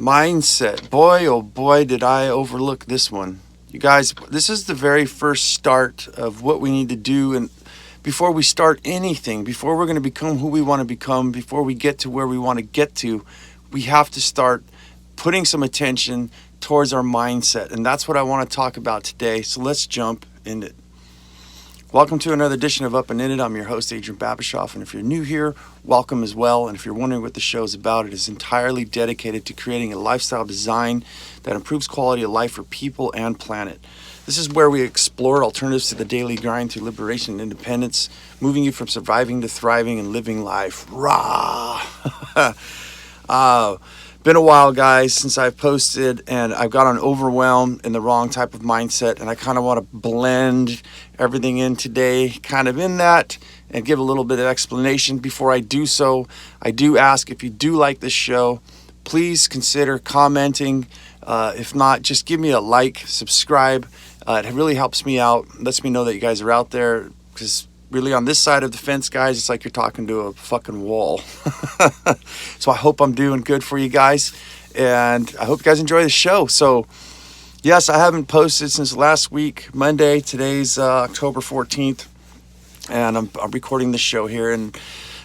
Mindset. Boy, oh boy, did I overlook this one. You guys, this is the very first start of what we need to do. And before we start anything, before we're going to become who we want to become, before we get to where we want to get to, we have to start putting some attention towards our mindset. And that's what I want to talk about today. So let's jump in it. Welcome to another edition of Up and In It. I'm your host, Adrian Babishoff, and if you're new here, welcome as well. And if you're wondering what the show is about, it is entirely dedicated to creating a lifestyle design that improves quality of life for people and planet. This is where we explore alternatives to the daily grind through liberation and independence, moving you from surviving to thriving and living life. Rah! Been a while, guys, since I've posted, and I've got overwhelmed in the wrong type of mindset, and I kind of want to blend everything in today, kind of in that, and give a little bit of explanation. Before I do so, I do ask, if you do like this show, please consider commenting. If not, just give me a like, subscribe. It really helps me out, lets me know that you guys are out there, because really on this side of the fence, guys, it's like you're talking to a fucking wall. So I hope I'm doing good for you guys, and I hope you guys enjoy the show. So yes, I haven't posted since last week, Monday. Today's October 14th, and I'm recording this show here. And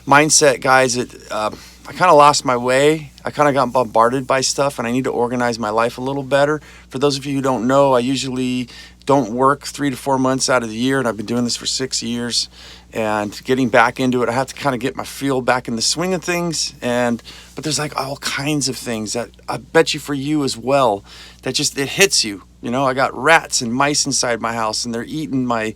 mindset, guys, I kind of lost my way. I kind of got bombarded by stuff, and I need to organize my life a little better. For those of you who don't know, I usually don't work 3 to 4 months out of the year, and I've been doing this for 6 years. And getting back into it, I have to kind of get my feel back in the swing of things. But there's like all kinds of things that I bet you for you as well, that just, it hits you. You know, I got rats and mice inside my house, and they're eating my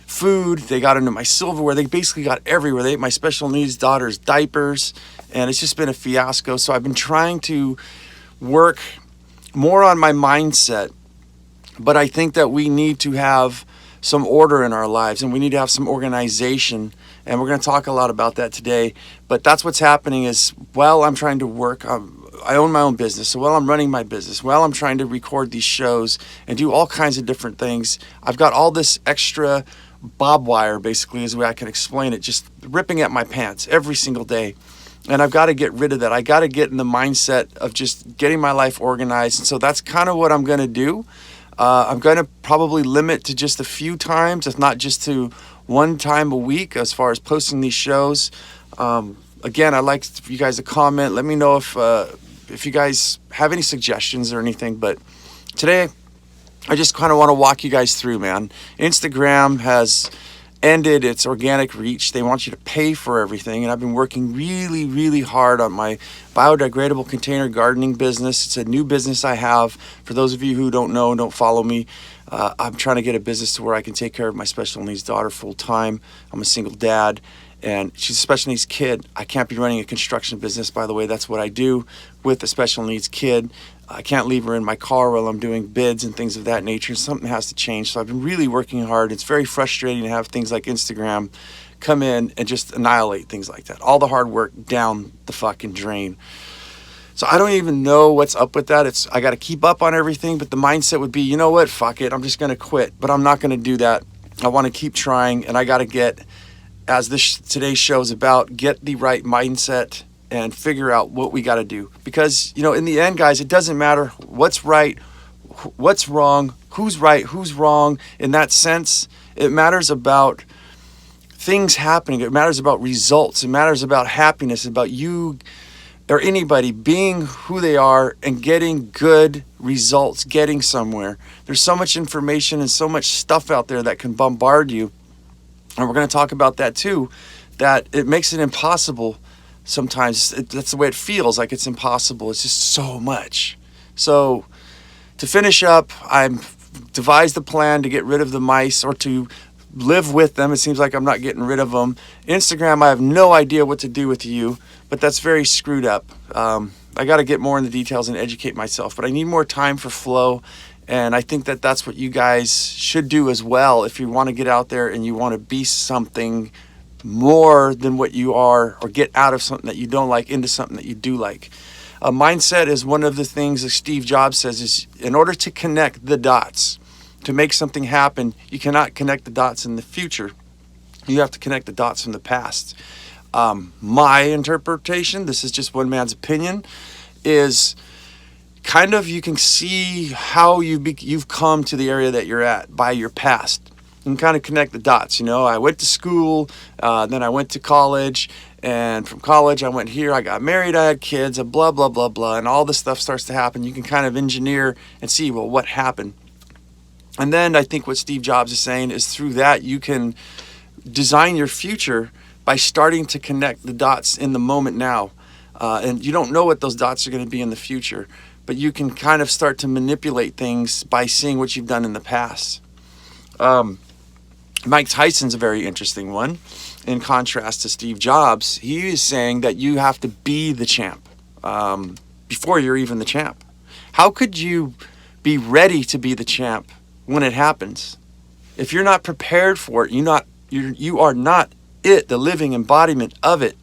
food. They got into my silverware. They basically got everywhere. They ate my special needs daughter's diapers, and it's just been a fiasco. So I've been trying to work more on my mindset, but I think that we need to have some order in our lives, and we need to have some organization, and we're going to talk a lot about that today. But that's what's happening is, while I'm trying to work, I own my own business, so while I'm running my business, while I'm trying to record these shows and do all kinds of different things, I've got all this extra bob wire, basically is the way I can explain it, just ripping at my pants every single day. And I've got to get rid of that. I got to get in the mindset of just getting my life organized. And so that's kind of what I'm going to do. I'm going to probably limit to just a few times, if not just to one time a week, as far as posting these shows. Again, I'd like for you guys to comment. Let me know if you guys have any suggestions or anything. But today, I just kind of want to walk you guys through, man. Instagram has ended its organic reach. They want you to pay for everything, and I've been working really, really hard on my biodegradable container gardening business. It's a new business I have. For those of you who don't know, don't follow me, I'm trying to get a business to where I can take care of my special needs daughter full time. I'm a single dad, and she's a special needs kid. I can't be running a construction business, by the way. That's what I do with a special needs kid. I can't leave her in my car while I'm doing bids and things of that nature. Something has to change. So I've been really working hard. It's very frustrating to have things like Instagram come in and just annihilate things like that. All the hard work down the fucking drain. So I don't even know what's up with that. I got to keep up on everything, but the mindset would be, you know what, fuck it. I'm just going to quit, but I'm not going to do that. I want to keep trying, and I got to get, as today's show is about, get the right mindset and figure out what we got to do. Because, you know, in the end, guys, it doesn't matter what's right, what's wrong, who's right, who's wrong. In that sense, it matters about things happening. It matters about results. It matters about happiness, about you or anybody being who they are and getting good results, getting somewhere. There's so much information and so much stuff out there that can bombard you. And we're going to talk about that too, that it makes it impossible. Sometimes that's the way it feels, like it's impossible. It's just so much. So to finish up, I've devised a plan to get rid of the mice, or to live with them. It seems like I'm not getting rid of them. Instagram, I have no idea what to do with you, but that's very screwed up. I got to get more in the details and educate myself, but I need more time for flow. And I think that that's what you guys should do as well. If you want to get out there and you want to be something more than what you are, or get out of something that you don't like into something that you do like. A mindset is one of the things that Steve Jobs says is, in order to connect the dots, to make something happen, you cannot connect the dots in the future. You have to connect the dots from the past. My interpretation, this is just one man's opinion, is kind of, you can see how you've come to the area that you're at by your past. You can kind of connect the dots. I went to school, then I went to college, and from college I went here, I got married, I had kids, and blah, blah, blah, blah, and all this stuff starts to happen. You can kind of engineer and see, well, what happened? And then I think what Steve Jobs is saying is through that you can design your future by starting to connect the dots in the moment now. And you don't know what those dots are going to be in the future, but you can kind of start to manipulate things by seeing what you've done in the past. Mike Tyson's a very interesting one. In contrast to Steve Jobs, he is saying that you have to be the champ before you're even the champ. How could you be ready to be the champ when it happens? If you're not prepared for it, you are not the living embodiment of it.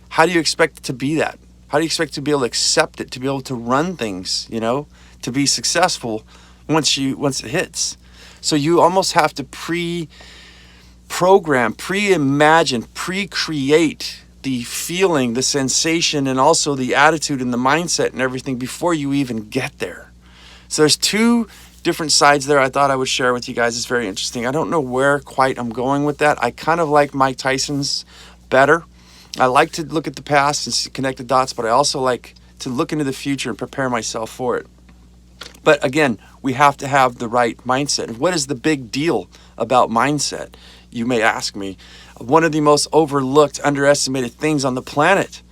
How do you expect it to be that? How do you expect to be able to accept it, to be able to run things, to be successful once it hits? So you almost have to pre-program, pre-imagine, pre-create the feeling, the sensation, and also the attitude and the mindset and everything before you even get there. So there's two different sides there I thought I would share with you guys. It's very interesting. I don't know where quite I'm going with that. I kind of like Mike Tyson's better. I like to look at the past and connect the dots, but I also like to look into the future and prepare myself for it. But again, we have to have the right mindset. And what is the big deal about mindset, you may ask me? One of the most overlooked, underestimated things on the planet.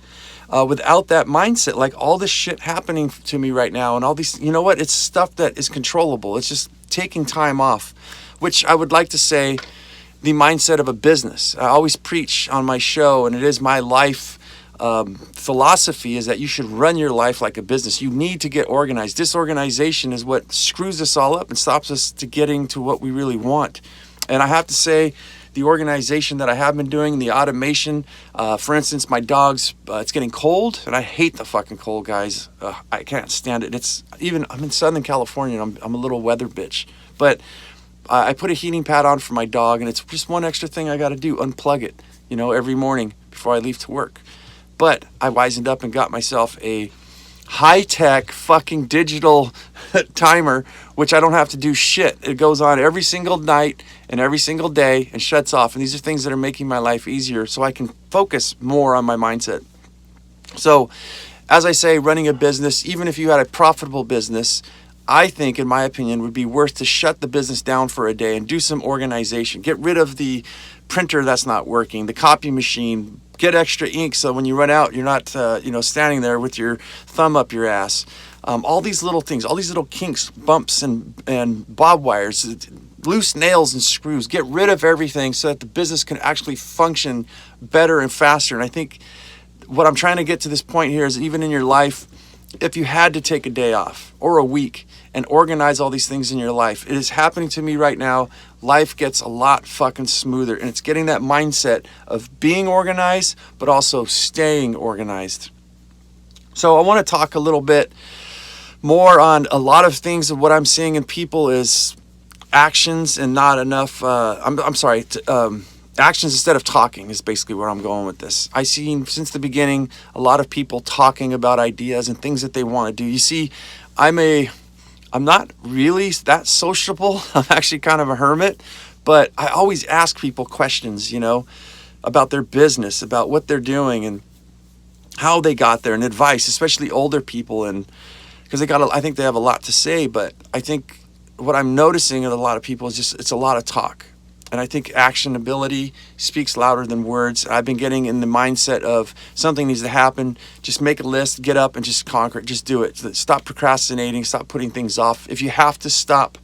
Without that mindset, like all this shit happening to me right now and all these, it's stuff that is controllable. It's just taking time off, which I would like to say the mindset of a business. I always preach on my show, and it is my life philosophy, is that you should run your life like a business. You need to get organized. Disorganization is what screws us all up and stops us to getting to what we really want. And I have to say, the organization that I have been doing, the automation, for instance, my dogs, it's getting cold, and I hate the fucking cold, guys. I can't stand it. I'm in Southern California, and I'm a little weather bitch. But I put a heating pad on for my dog, and it's just one extra thing I got to do, unplug it, every morning before I leave to work. But I wisened up and got myself a high-tech fucking digital timer, which I don't have to do shit. It goes on every single night and every single day and shuts off. And these are things that are making my life easier so I can focus more on my mindset. So, as I say, running a business, even if you had a profitable business, I think, in my opinion, would be worth to shut the business down for a day and do some organization. Get rid of the printer that's not working, the copy machine, get extra ink so when you run out, you're not, standing there with your thumb up your ass. All these little things, all these little kinks, bumps, and bob wires, loose nails and screws. Get rid of everything so that the business can actually function better and faster. And I think what I'm trying to get to this point here is, even in your life, if you had to take a day off or a week and organize all these things in your life, it is happening to me right now. Life gets a lot fucking smoother, and it's getting that mindset of being organized, but also staying organized. So I want to talk a little bit more on a lot of things of what I'm seeing in people is actions and not enough, actions instead of talking is basically where I'm going with this. I've seen since the beginning a lot of people talking about ideas and things that they want to do. You see, I'm not really that sociable. I'm actually kind of a hermit, but I always ask people questions, about their business, about what they're doing and how they got there, and advice, especially older people, and because I think they have a lot to say. But I think what I'm noticing in a lot of people is just, it's a lot of talk. And I think actionability speaks louder than words. I've been getting in the mindset of something needs to happen. Just make a list, get up and just conquer it. Just do it. Stop procrastinating. Stop putting things off. If you have to stop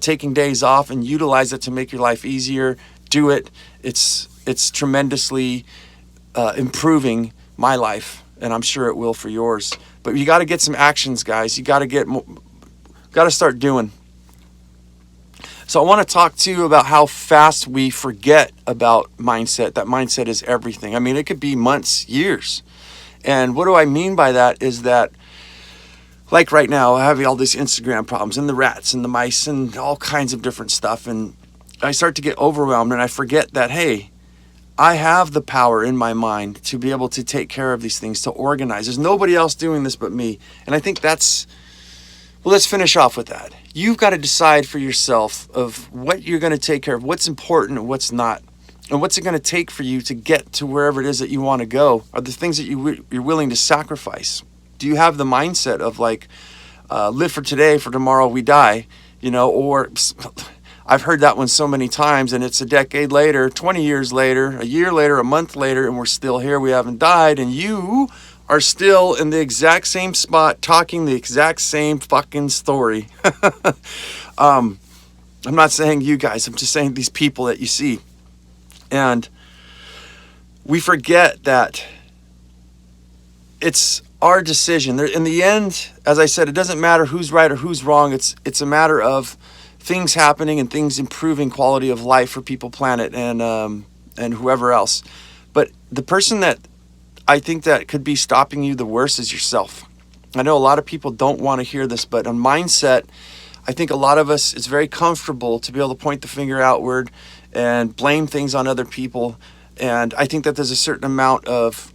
taking days off and utilize it to make your life easier, do it. It's tremendously improving my life, and I'm sure it will for yours. But you got to get some actions, guys. You got to start doing. So I want to talk to you about how fast we forget about mindset. That mindset is everything. I mean, it could be months, years. And what do I mean by that is that, like right now, I have all these Instagram problems and the rats and the mice and all kinds of different stuff. And I start to get overwhelmed, and I forget that, hey, I have the power in my mind to be able to take care of these things, to organize. There's nobody else doing this but me. And I think that's Well, let's finish off with that. You've got to decide for yourself of what you're going to take care of, what's important and what's not, and what's it going to take for you to get to wherever it is that you want to go. Are the things that you're willing to sacrifice? Do you have the mindset of like, live for today, for tomorrow we die, or I've heard that one so many times, and it's a decade later, 20 years later, a year later, a month later, and we're still here. We haven't died, and you are still in the exact same spot talking the exact same fucking story. I'm not saying you guys, I'm just saying these people that you see. And we forget that it's our decision. In the end, as I said, it doesn't matter who's right or who's wrong. It's a matter of things happening and things improving quality of life for people, planet, and whoever else. But the person that I think that could be stopping you the worst is yourself. I know a lot of people don't want to hear this, but on mindset, I think a lot of us, it's very comfortable to be able to point the finger outward and blame things on other people. And I think that there's a certain amount of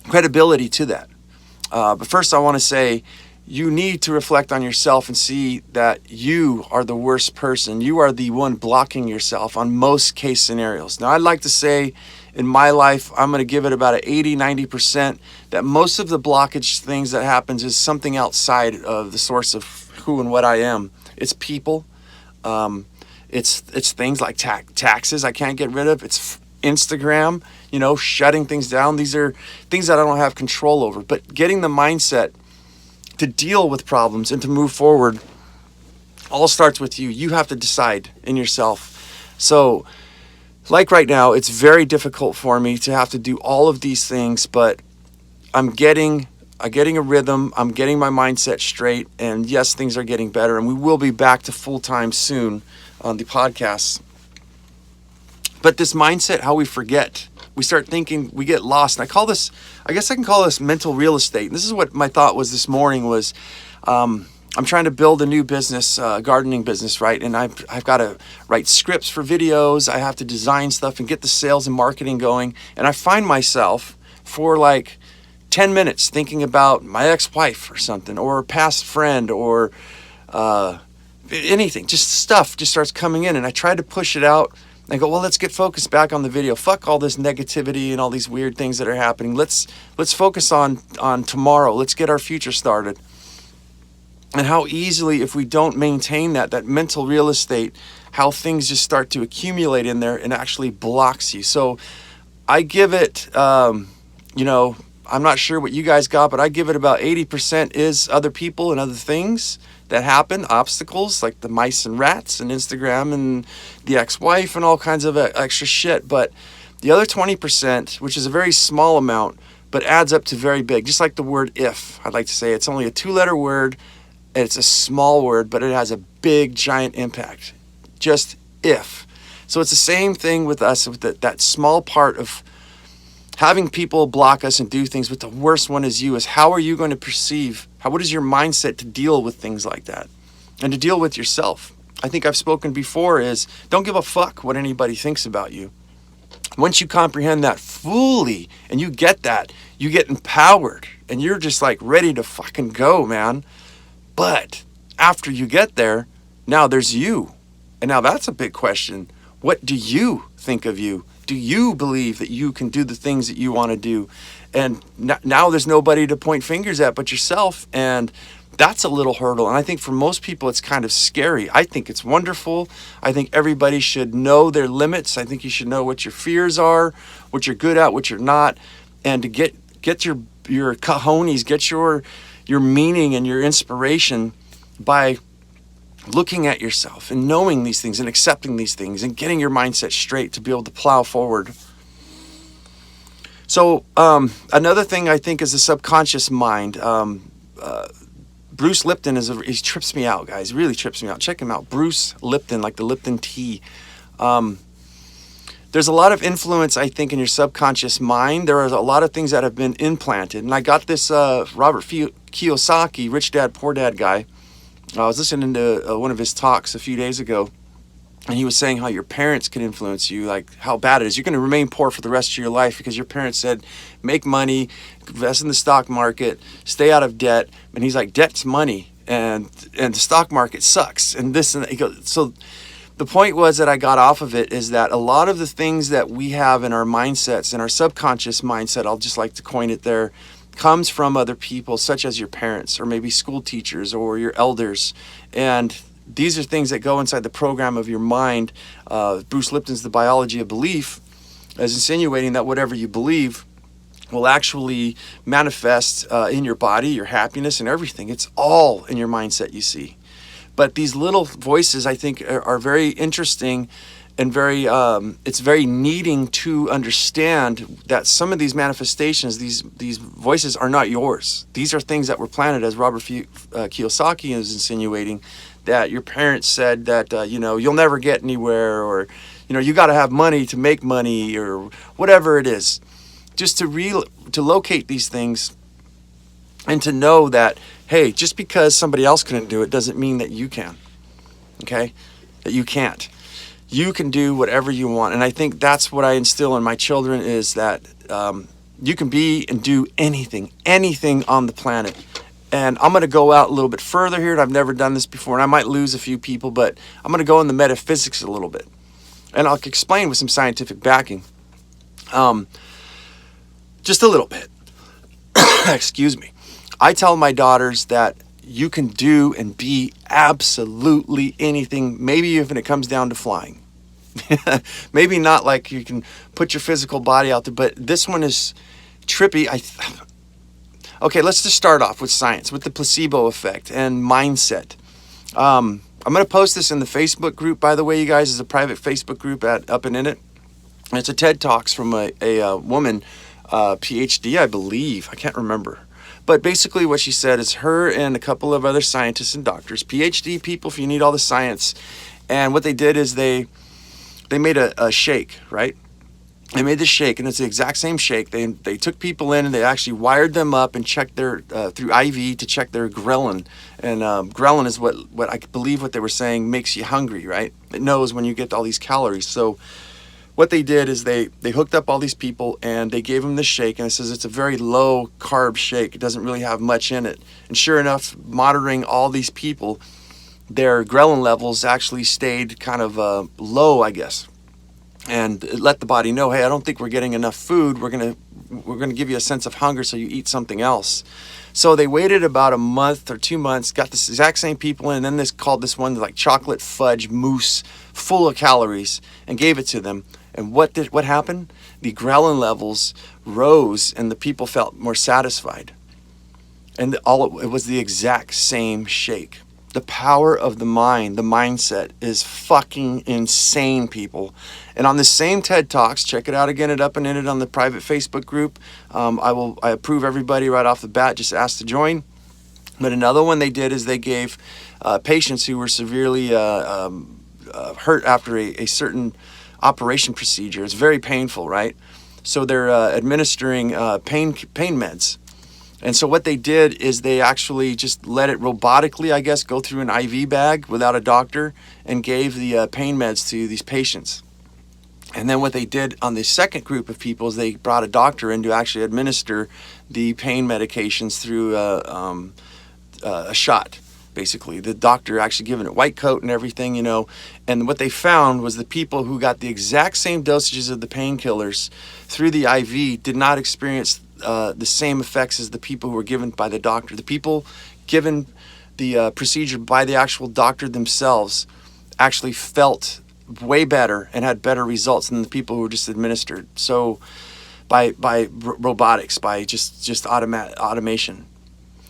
credibility to that. But first I want to say, you need to reflect on yourself and see that you are the worst person. You are the one blocking yourself on most case scenarios. Now, I'd like to say in my life, I'm going to give it about an 80-90% that most of the blockage things that happens is something outside of the source of who and what I am. It's people. It's things like taxes I can't get rid of. It's Instagram, shutting things down. These are things that I don't have control over. But getting the mindset to deal with problems and to move forward all starts with you. You have to decide in yourself. So like right now, it's very difficult for me to have to do all of these things, but I'm getting a rhythm. I'm getting my mindset straight, and yes, things are getting better, and we will be back to full time soon on the podcast. But this mindset, how we forget, we start thinking, we get lost. And I guess I can call this mental real estate. And this is what my thought was this morning was, I'm trying to build a new business, gardening business, right? And I've got to write scripts for videos. I have to design stuff and get the sales and marketing going. And I find myself for like 10 minutes thinking about my ex-wife or something, or a past friend, or anything. Just stuff just starts coming in, and I try to push it out. I go, well, let's get focused back on the video. Fuck all this negativity and all these weird things that are happening. Let's focus on tomorrow. Let's get our future started. And how easily, if we don't maintain that mental real estate, how things just start to accumulate in there and actually blocks you. So I give it, I'm not sure what you guys got, but I give it about 80% is other people and other things that happen, obstacles like the mice and rats and Instagram and the ex-wife and all kinds of extra shit. But the other 20%, which is a very small amount, but adds up to very big, just like the word if. I'd like to say it's only a 2-letter word. It's a small word, but it has a big, giant impact. Just if. So it's the same thing with us, with that small part of having people block us and do things, but the worst one is you, is how are you going to perceive, what is your mindset to deal with things like that and to deal with yourself? I think I've spoken before is don't give a fuck what anybody thinks about you. Once you comprehend that fully and you get that, you get empowered and you're just like ready to fucking go, man. But after you get there, now there's you. And now that's a big question. What do you think of you? Do you believe that you can do the things that you want to do? And now there's nobody to point fingers at but yourself. And that's a little hurdle. And I think for most people, it's kind of scary. I think it's wonderful. I think everybody should know their limits. I think you should know what your fears are, what you're good at, what you're not. And to get your cojones, get your meaning and your inspiration by looking at yourself and knowing these things and accepting these things and getting your mindset straight to be able to plow forward. So another thing I think is the subconscious mind. Bruce Lipton he trips me out, guys. Really trips me out. Check him out. Bruce Lipton, like the Lipton tea. There's a lot of influence, I think, in your subconscious mind. There are a lot of things that have been implanted. And I got this Robert Kiyosaki, Rich Dad, Poor Dad guy. I was listening to one of his talks a few days ago, and he was saying how your parents can influence you, like how bad it is. You're going to remain poor for the rest of your life because your parents said, make money, invest in the stock market, stay out of debt. And he's like, debt's money. and the stock market sucks, and this and that. He goes, so the point was that I got off of it is that a lot of the things that we have in our mindsets, in our subconscious mindset, I'll just like to coin it there, comes from other people, such as your parents or maybe school teachers or your elders. And these are things that go inside the program of your mind. Bruce Lipton's The Biology of Belief is insinuating that whatever you believe will actually manifest in your body, your happiness and everything. It's all in your mindset, you see. But these little voices, I think, are very interesting and it's very needing to understand that some of these manifestations, these voices are not yours. These are things that were planted, as Robert Kiyosaki is insinuating, that your parents said that, you'll never get anywhere, or, you got to have money to make money, or whatever it is. Just to locate these things and to know that, hey, just because somebody else couldn't do it doesn't mean that you can, okay? That you can't. You can do whatever you want. And I think that's what I instill in my children is that you can be and do anything on the planet. And I'm going to go out a little bit further here. And I've never done this before, and I might lose a few people, but I'm going to go in the metaphysics a little bit. And I'll explain with some scientific backing. Just a little bit. Excuse me. I tell my daughters that you can do and be absolutely anything, maybe even it comes down to flying. Maybe not like you can put your physical body out there, but this one is trippy. Okay, let's just start off with science, with the placebo effect and mindset. I'm going to post this in the Facebook group, by the way, you guys. It's a private Facebook group at Up and In It. And it's a TED Talks from a woman, PhD, I believe. I can't remember. But basically what she said is her and a couple of other scientists and doctors, PhD people, if you need all the science. And what they did is they made a shake, right? They made this shake, and it's the exact same shake. They took people in, and they actually wired them up and checked their, through IV to check their ghrelin. And ghrelin is what I believe what they were saying makes you hungry, right? It knows when you get all these calories. So what they did is they hooked up all these people and they gave them this shake, and it says it's a very low carb shake. It doesn't really have much in it. And sure enough, monitoring all these people, their ghrelin levels actually stayed kind of low, I guess. And it let the body know, hey, I don't think we're getting enough food. We're gonna give you a sense of hunger, so you eat something else. So they waited about a month or 2 months, got this exact same people in, and then called this one like chocolate fudge mousse full of calories and gave it to them. And what happened? The ghrelin levels rose and the people felt more satisfied. And it was the exact same shake. The power of the mind, the mindset is fucking insane, people. And on the same TED Talks, check it out again at Up and In It on the private Facebook group. I approve everybody right off the bat, just ask to join. But another one they did is they gave patients who were severely hurt after a certain operation procedure. It's very painful, right? So they're administering pain meds. And so what they did is they actually just let it robotically, I guess, go through an IV bag without a doctor and gave the pain meds to these patients. And then what they did on the second group of people is they brought a doctor in to actually administer the pain medications through a shot. Basically, the doctor actually given it white coat and everything, and what they found was the people who got the exact same dosages of the painkillers through the IV did not experience the same effects as the people who were given by the doctor. The people given the procedure by the actual doctor themselves actually felt way better and had better results than the people who were just administered. So by robotics, by just automation.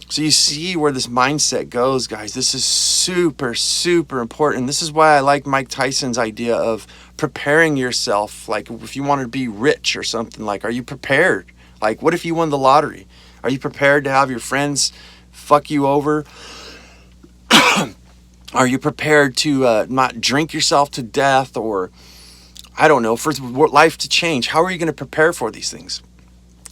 So you see where this mindset goes, guys. This is super, super important. This is why I like Mike Tyson's idea of preparing yourself. Like if you want to be rich or something, like, are you prepared? Like, what if you won the lottery? Are you prepared to have your friends fuck you over? Are you prepared to not drink yourself to death, or, I don't know, for life to change? How are you going to prepare for these things?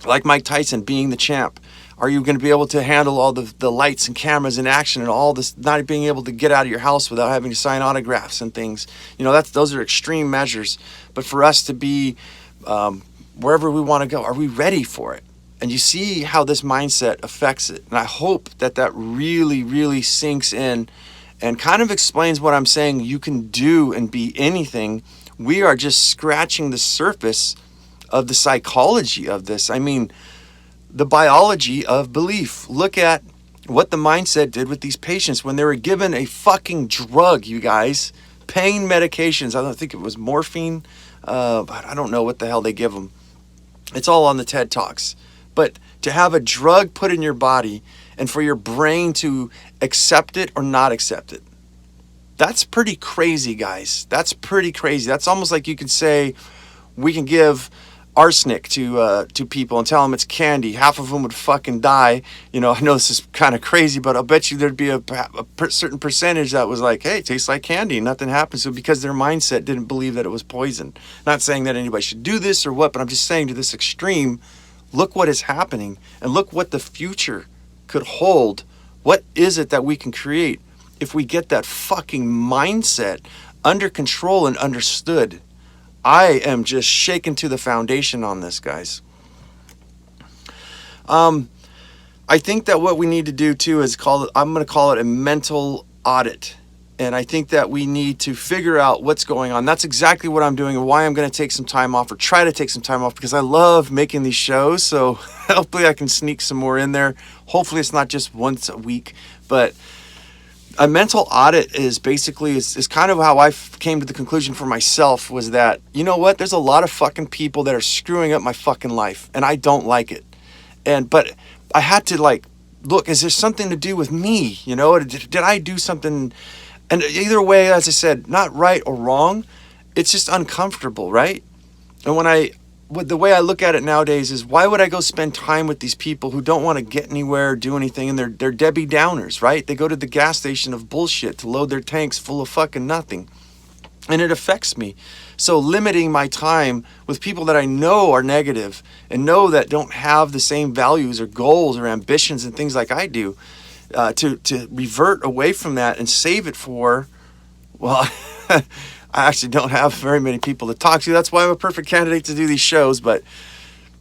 Like Mike Tyson being the champ. Are you going to be able to handle all the lights and cameras in action and all this, not being able to get out of your house without having to sign autographs and things? Those are extreme measures. But for us to be wherever we want to go, are we ready for it? and you see how this mindset affects it. And I hope that that really, really sinks in and kind of explains what I'm saying. You can do and be anything. We are just scratching the surface of the psychology of this. I mean, the biology of belief. Look at what the mindset did with these patients when they were given a fucking drug, you guys. Pain medications. I don't think it was morphine. But I don't know what the hell they give them. It's all on the TED Talks. But to have a drug put in your body and for your brain to accept it or not accept it, that's pretty crazy, guys. That's pretty crazy. That's almost like you could say we can give arsenic to people and tell them it's candy. Half of them would fucking die. You know, I know this is kind of crazy, but I'll bet you there'd be a certain percentage that was like, hey, it tastes like candy, nothing happens. So because their mindset didn't believe that it was poison. Not saying that anybody should do this or what, but I'm just saying to this extreme, look what is happening and look what the future could hold. What is it that we can create if we get that fucking mindset under control and understood? I am just shaken to the foundation on this, guys. I think that what we need to do too is I'm going to call it a mental audit. And I think that we need to figure out what's going on. That's exactly what I'm doing and why I'm going to take some time off or try to take some time off, because I love making these shows. So hopefully I can sneak some more in there. Hopefully it's not just once a week, but a mental audit is basically is kind of how I came to the conclusion for myself, was that, you know what, there's a lot of fucking people that are screwing up my fucking life and I don't like it. But I had to like, look, is there something to do with me? You know, did I do something? And either way, as I said, not right or wrong, it's just uncomfortable, right? And the way I look at it nowadays is, why would I go spend time with these people who don't want to get anywhere or do anything, and they're Debbie Downers, right? They go to the gas station of bullshit to load their tanks full of fucking nothing. And it affects me. So limiting my time with people that I know are negative and know that don't have the same values or goals or ambitions and things like I do, to revert away from that and save it for, well, I actually don't have very many people to talk to. That's why I'm a perfect candidate to do these shows. But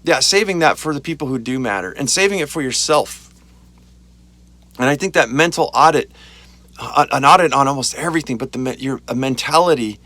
yeah, saving that for the people who do matter and saving it for yourself. And I think that mental audit, an audit on almost everything, but a mentality,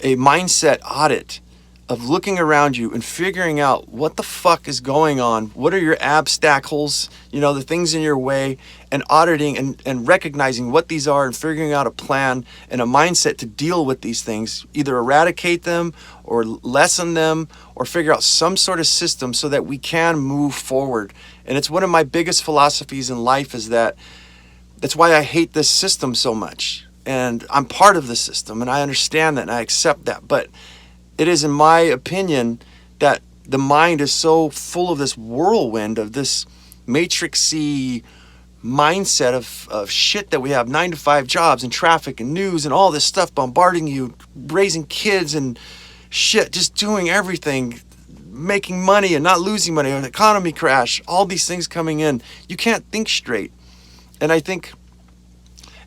a mindset audit of looking around you and figuring out what the fuck is going on. What are your obstacles, the things in your way, and auditing and recognizing what these are and figuring out a plan and a mindset to deal with these things, either eradicate them or lessen them or figure out some sort of system so that we can move forward. And it's one of my biggest philosophies in life, is that's why I hate this system so much. And I'm part of the system and I understand that and I accept that. But it is, in my opinion, that the mind is so full of this whirlwind of this matrixy mindset of shit that we have, 9-to-5 jobs and traffic and news and all this stuff bombarding you, raising kids and shit, just doing everything, making money and not losing money, an economy crash, all these things coming in. You can't think straight. And I think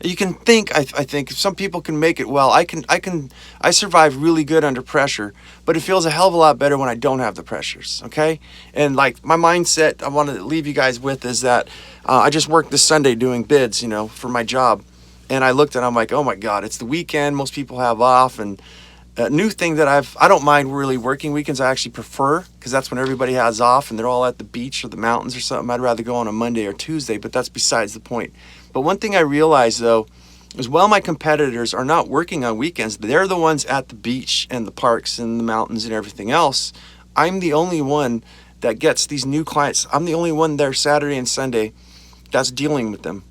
you can think, I think some people can make it well. I survive really good under pressure, but it feels a hell of a lot better when I don't have the pressures, okay? And like my mindset I want to leave you guys with is that I just worked this Sunday doing bids, for my job. And I looked and I'm like, oh my God, it's the weekend. Most people have off. And a new thing that I don't mind really working weekends. I actually prefer, because that's when everybody has off and they're all at the beach or the mountains or something. I'd rather go on a Monday or Tuesday, but that's besides the point. But one thing I realized, though, is while my competitors are not working on weekends, they're the ones at the beach and the parks and the mountains and everything else. I'm the only one that gets these new clients. I'm the only one there Saturday and Sunday that's dealing with them.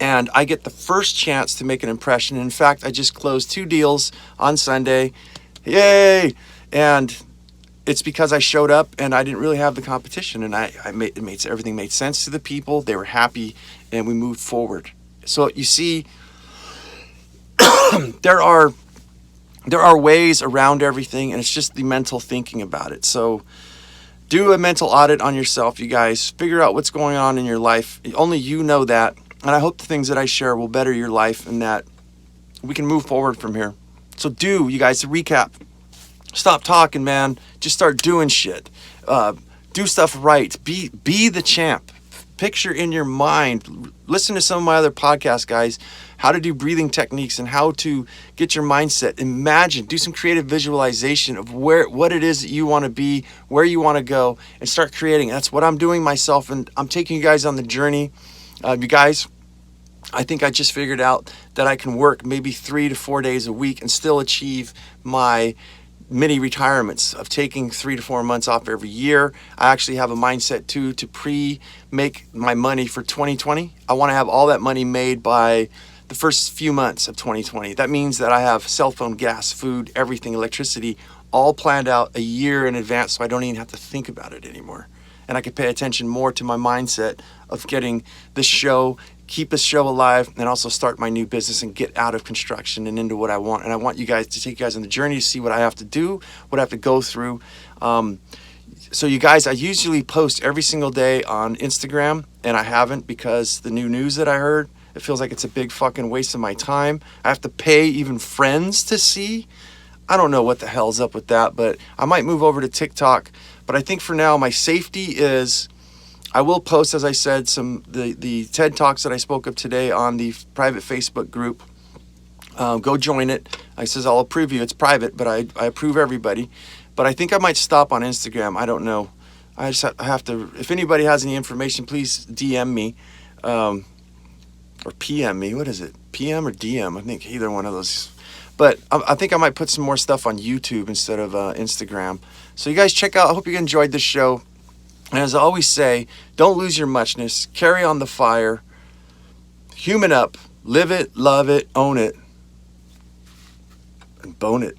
And I get the first chance to make an impression. In fact, I just closed 2 deals on Sunday. Yay! And it's because I showed up and I didn't really have the competition, and everything made sense to the people. They were happy, and we moved forward. So you see, there are ways around everything, and it's just the mental thinking about it. So do a mental audit on yourself, you guys. Figure out what's going on in your life. Only you know that, and I hope the things that I share will better your life and that we can move forward from here. So you guys, to recap, stop talking, man. Just start doing shit. do stuff right. Be the champ. Picture in your mind. Listen to some of my other podcasts, guys. How to do breathing techniques and how to get your mindset. Imagine, do some creative visualization of what it is that you want to be, where you want to go, and start creating. That's what I'm doing myself, and I'm taking you guys on the journey. You guys, I think I just figured out that I can work maybe 3 to 4 days a week and still achieve my mini retirements of taking 3 to 4 months off every year. I actually have a mindset too to make my money for 2020. I want to have all that money made by the first few months of 2020. That means that I have cell phone, gas, food, everything, electricity, all planned out a year in advance, so I don't even have to think about it anymore. And I can pay attention more to my mindset of getting this show, keep this show alive, and also start my new business and get out of construction and into what I want. And I want you guys to take you guys on the journey to see what I have to do, what I have to go through. So you guys, I usually post every single day on Instagram, and I haven't because the new news that I heard, it feels like it's a big fucking waste of my time. I have to pay even friends to see. I don't know what the hell's up with that, but I might move over to TikTok. But I think for now, my safety is I will post, as I said, the TED Talks that I spoke of today on the private Facebook group. Go join it. I says I'll approve you. It's private, but I approve everybody. But I think I might stop on Instagram. I don't know. I have to. If anybody has any information, please DM me or PM me. What is it? PM or DM? I think either one of those. But I think I might put some more stuff on YouTube instead of Instagram. So you guys check out. I hope you enjoyed this show. And as I always say, don't lose your muchness. Carry on the fire. Human up. Live it, love it, own it, and bone it.